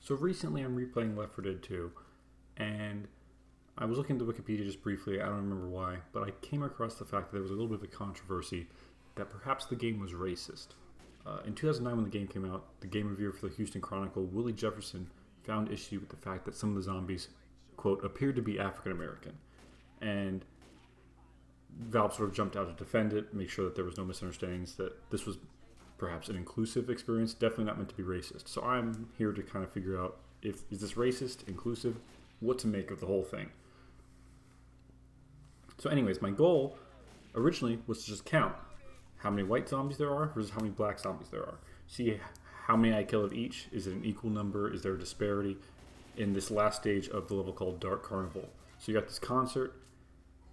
So recently I'm replaying Left 4 Dead 2, and I was looking at the Wikipedia just briefly, I don't remember why, but I came across the fact that there was a little bit of a controversy that perhaps the game was racist. In 2009 when the game came out, the game reviewer for the Houston Chronicle, Willie Jefferson, found issue with the fact that some of the zombies, quote, appeared to be African American. And Valve sort of jumped out to defend it, make sure that there was no misunderstandings, that this was perhaps an inclusive experience, definitely not meant to be racist. So I'm here to kind of figure out is this racist, inclusive, what to make of the whole thing. So anyways, my goal originally was to just count how many white zombies there are versus how many black zombies there are. See how many I kill of each. Is it an equal number? Is there a disparity in this last stage of the level called Dark Carnival? So you got this concert,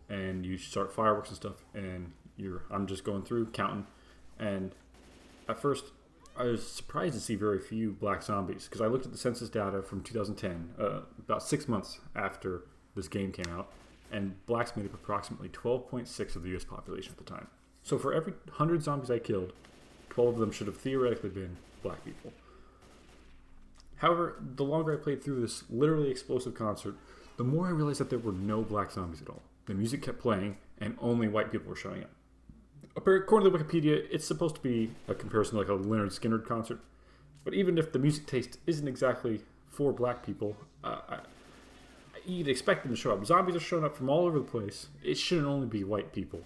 and you start fireworks and stuff, and I'm just going through counting, and at first I was surprised to see very few black zombies because I looked at the census data from 2010, about 6 months after this game came out, and blacks made up approximately 12.6 of the US population at the time. So for every 100 zombies I killed, 12 of them should have theoretically been black people. However, the longer I played through this literally explosive concert, the more I realized that there were no black zombies at all. The music kept playing, and only white people were showing up. According to Wikipedia, it's supposed to be a comparison like a Lynyrd Skynyrd concert, but even if the music taste isn't exactly for black people, you'd expect them to show up. Zombies are showing up from all over the place. It shouldn't only be white people.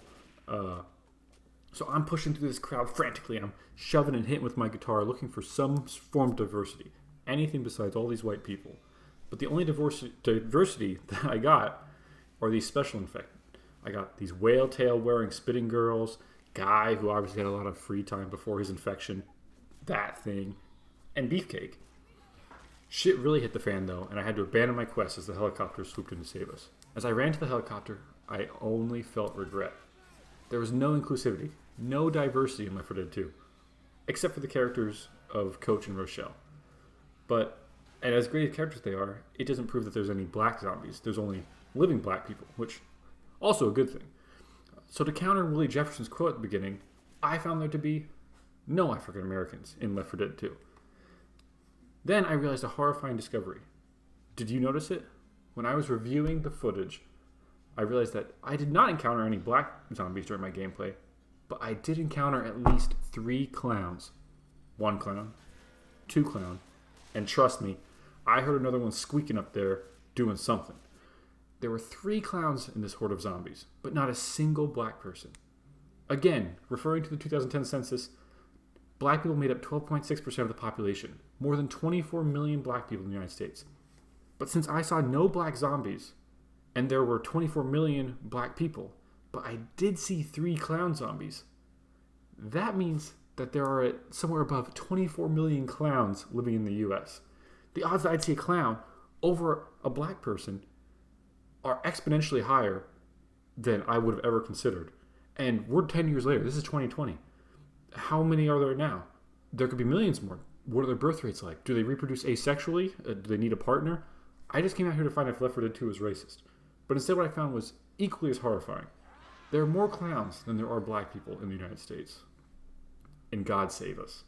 So I'm pushing through this crowd frantically. I'm shoving and hitting with my guitar, looking for some form of diversity. Anything besides all these white people. But the only diversity that I got are these special infected. I got these whale tail wearing spitting girls, guy who obviously had a lot of free time before his infection, that thing, and Beefcake. Shit really hit the fan though, and I had to abandon my quest as the helicopter swooped in to save us. As I ran to the helicopter, I only felt regret. There was no inclusivity, no diversity in Left 4 Dead 2, except for the characters of Coach and Rochelle. And as great as characters they are, it doesn't prove that there's any black zombies. There's only living black people, which also a good thing. So to counter Willie Jefferson's quote at the beginning, I found there to be no African Americans in Left 4 Dead 2. Then I realized a horrifying discovery. Did you notice it? When I was reviewing the footage, I realized that I did not encounter any black zombies during my gameplay, but I did encounter at least 3 clowns. 1 clown, 2 clown, and trust me, I heard another one squeaking up there doing something. There were 3 clowns in this horde of zombies, but not a single black person. Again, referring to the 2010 census, black people made up 12.6% of the population, more than 24 million black people in the United States. But since I saw no black zombies, and there were 24 million black people, but I did see 3 clown zombies, that means that there are somewhere above 24 million clowns living in the US. The odds that I'd see a clown over a black person are exponentially higher than I would have ever considered. And we're 10 years later. This is 2020. How many are there now? There could be millions more. What are their birth rates like? Do they reproduce asexually? Do they need a partner? I just came out here to find if Left 4 Dead 2 is racist. But instead what I found was equally as horrifying. There are more clowns than there are black people in the United States. And God save us.